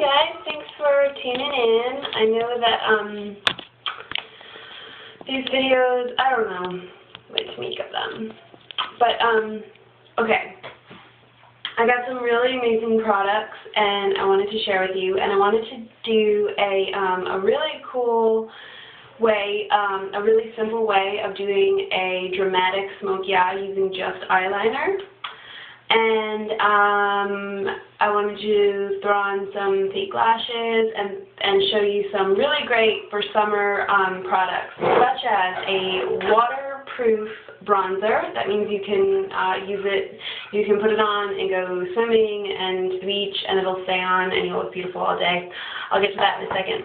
guys, thanks for tuning in. I know that these videos, I don't know what to make of them. But okay. I got some really amazing products and I wanted to share with you, and I wanted to do a really cool way, a really simple way of doing a dramatic smoky eye using just eyeliner. And I wanted to throw on some fake lashes and show you some really great for summer products, such as a waterproof bronzer. That means you can use it, you can put it on and go swimming and to the beach and it'll stay on and you'll look beautiful all day. I'll get to that in a second.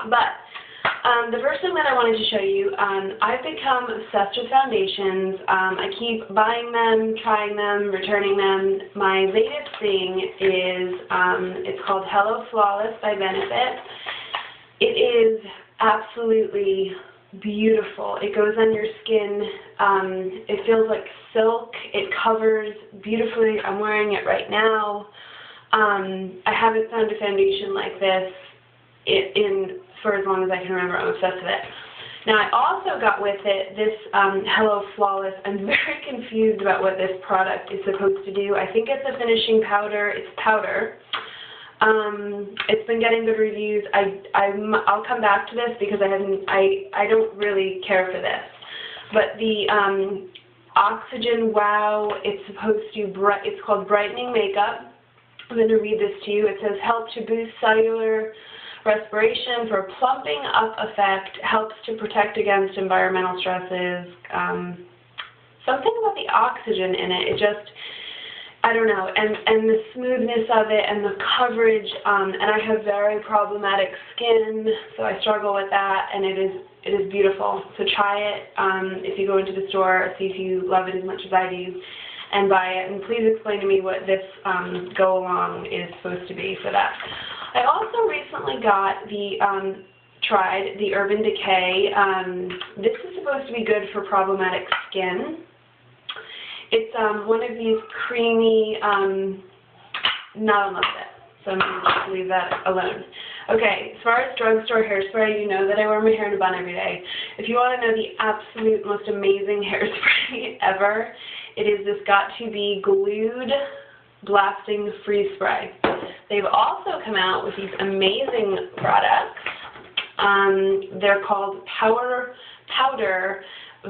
But the first thing that I wanted to show you, I've become obsessed with foundations. I keep buying them, trying them, returning them. My latest thing is, it's called Hello Flawless by Benefit. It is absolutely beautiful. It goes on your skin. It feels like silk. It covers beautifully. I'm wearing it right now. I haven't found a foundation like this for as long as I can remember. I'm obsessed with it. Now I also got with it this Hello Flawless. I'm very confused about what this product is supposed to do. I think it's a finishing powder. It's powder. It's been getting good reviews. I'll come back to this because I don't really care for this. But the Oxygen Wow, it's supposed to it's called Brightening Makeup. I'm going to read this to you. It says, help to boost cellular respiration for a plumping up effect, helps to protect against environmental stresses. Something about the oxygen in it, it just, I don't know, and the smoothness of it and the coverage, and I have very problematic skin, so I struggle with that, and it is beautiful. So try it if you go into the store, see if you love it as much as I do, and buy it, and please explain to me what this go-along is supposed to be for that. I also recently got tried the Urban Decay. This is supposed to be good for problematic skin. It's one of these creamy, not in love with it, so I'm going to just leave that alone. Okay, as far as drugstore hairspray, you know that I wear my hair in a bun every day. If you want to know the absolute most amazing hairspray ever, it is this Got To Be Glued Blasting Freeze Spray. They've also come out with these amazing products. They're called Powder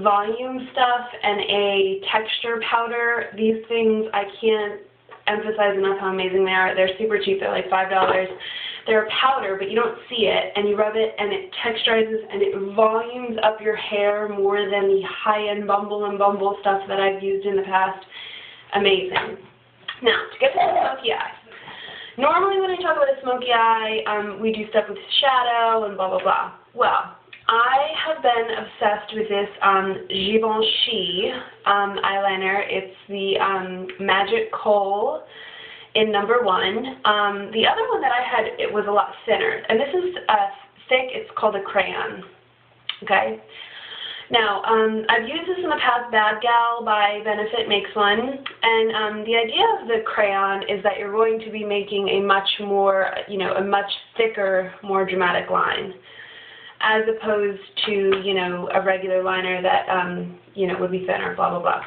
Volume Stuff and a Texture Powder. These things, I can't emphasize enough how amazing they are. They're super cheap. They're like $5. They're a powder, but you don't see it, and you rub it, and it texturizes, and it volumes up your hair more than the high-end Bumble and Bumble stuff that I've used in the past. Amazing. Now, to get to the smoky eye. Normally when I talk about a smoky eye, we do stuff with shadow and blah, blah, blah. Well, I have been obsessed with this Givenchy eyeliner. It's the Magic Kohl in #1. The other one that I had, it was a lot thinner. And this is thick. It's called a crayon. Okay? Now, I've used this in the past. Bad Gal by Benefit makes one, and the idea of the crayon is that you're going to be making a much more, a much thicker, more dramatic line, as opposed to, a regular liner that, would be thinner, blah, blah, blah.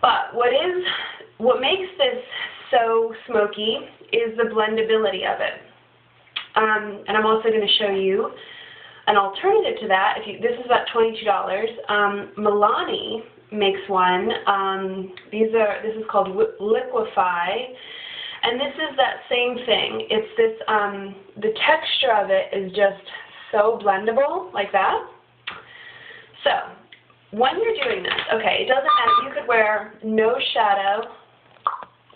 But what makes this so smoky is the blendability of it, and I'm also going to show you an alternative to that. This is about $22. Milani makes one. This is called Liquify, and this is that same thing. It's this. The texture of it is just so blendable, like that. So when you're doing this, okay, it doesn't matter. You could wear no shadow.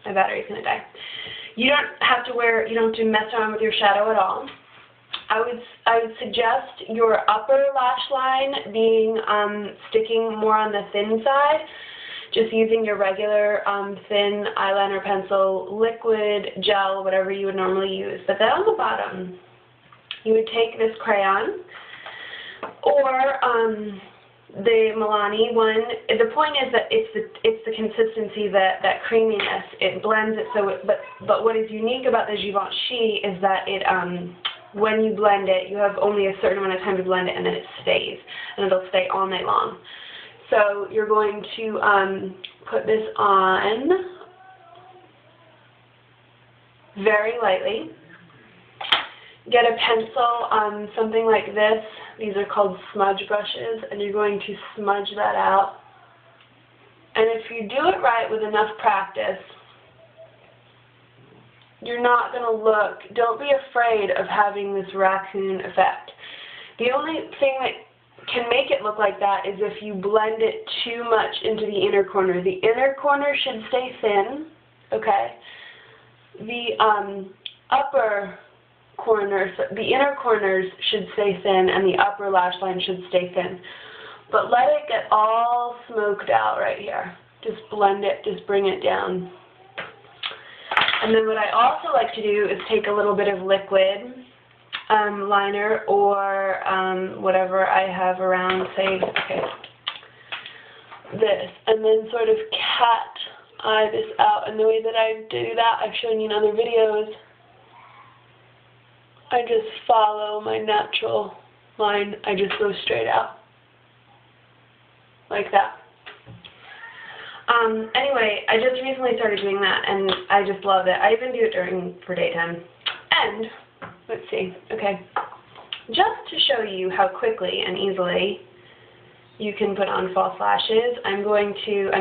My battery's gonna die. You don't have to mess around with your shadow at all. I would suggest your upper lash line being sticking more on the thin side, just using your regular thin eyeliner pencil, liquid, gel, whatever you would normally use. But then on the bottom, you would take this crayon, or the Milani one, the point is that it's the consistency, that creaminess. It blends it so it, but what is unique about the Givenchy is that it when you blend it, you have only a certain amount of time to blend it, and then it stays, and it'll stay all night long. So you're going to put this on very lightly. Get a pencil, something like this. These are called smudge brushes, and you're going to smudge that out. And if you do it right with enough practice, you're not going to look, don't be afraid of having this raccoon effect. The only thing that can make it look like that is if you blend it too much into the inner corner. The inner corner should stay thin, okay? The upper corners, the inner corners should stay thin, and the upper lash line should stay thin. But let it get all smoked out right here. Just blend it, just bring it down. And then what I also like to do is take a little bit of liquid liner or whatever I have around, say, okay, this, and then sort of cat eye this out. And the way that I do that, I've shown you in other videos. I just follow my natural line. I just go straight out. Like that. Anyway, I just recently started doing that, and I just love it. I even do it for daytime. And, let's see, okay. Just to show you how quickly and easily you can put on false lashes, I'm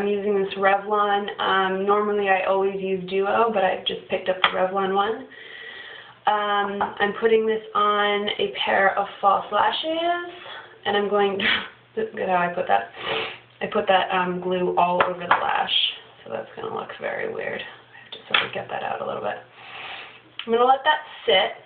using this Revlon. Normally I always use Duo, but I've just picked up the Revlon one. I'm putting this on a pair of false lashes, and I'm going to, look at how I put that. I put that glue all over the lash, so that's going to look very weird. I have to sort of get that out a little bit. I'm going to let that sit.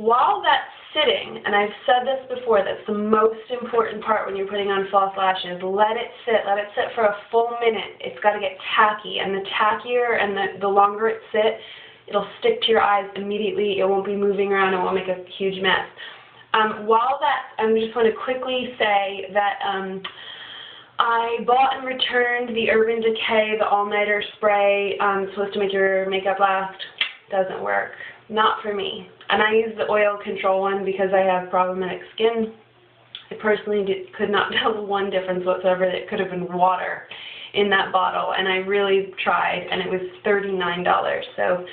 While that's sitting, and I've said this before, that's the most important part when you're putting on false lashes, let it sit for a full minute. It's got to get tacky, and the tackier and the longer it sits, it'll stick to your eyes immediately. It won't be moving around. It won't make a huge mess. While that, I just want to quickly say that I bought and returned the Urban Decay, the all-nighter spray, supposed to make your makeup last. Doesn't work. Not for me. And I use the oil control one because I have problematic skin. I personally could not tell one difference whatsoever. It could have been water in that bottle, and I really tried, and it was $39. So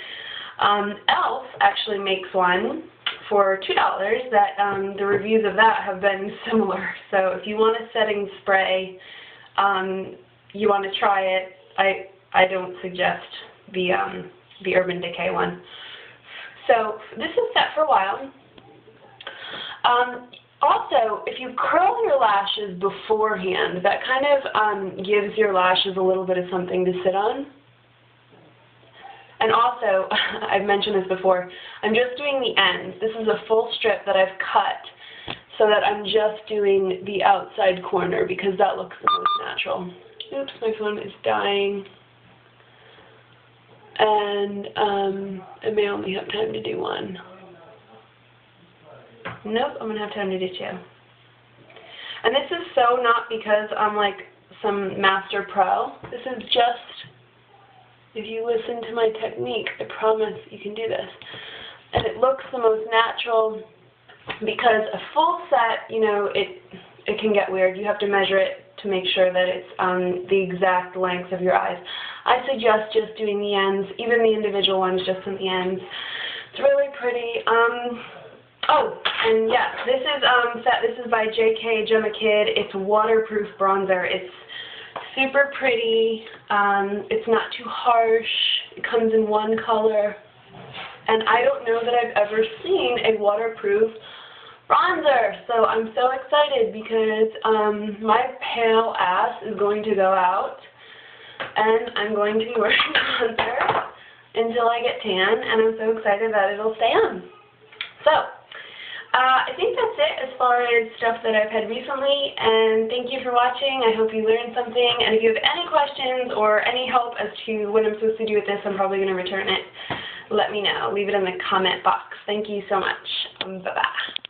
e.l.f. actually makes one for $2 that the reviews of that have been similar. So if you want a setting spray, you want to try it, I don't suggest the Urban Decay one. So this is set for a while. Also, if you curl your lashes beforehand, that kind of gives your lashes a little bit of something to sit on. And also, I've mentioned this before, I'm just doing the ends. This is a full strip that I've cut so that I'm just doing the outside corner because that looks the most natural. Oops, my phone is dying. And I may only have time to do one. Nope, I'm going to have time to do two. And this is so not because I'm like some master pro. This is just, if you listen to my technique, I promise you can do this. And it looks the most natural because a full set, you know, it can get weird. You have to measure it to make sure that it's the exact length of your eyes. I suggest just doing the ends, even the individual ones, just on the ends. It's really pretty. Oh, and yeah, this is by J.K. Gemma Kid. It's waterproof bronzer. It's super pretty. It's not too harsh. It comes in one color. And I don't know that I've ever seen a waterproof bronzer. So I'm so excited because my pale ass is going to go out. And I'm going to be wearing bronzer until I get tan. And I'm so excited that it'll stay on. So I think that's it as far as stuff that I've had recently, and thank you for watching. I hope you learned something, and if you have any questions or any help as to what I'm supposed to do with this, I'm probably going to return it. Let me know. Leave it in the comment box. Thank you so much. Bye-bye.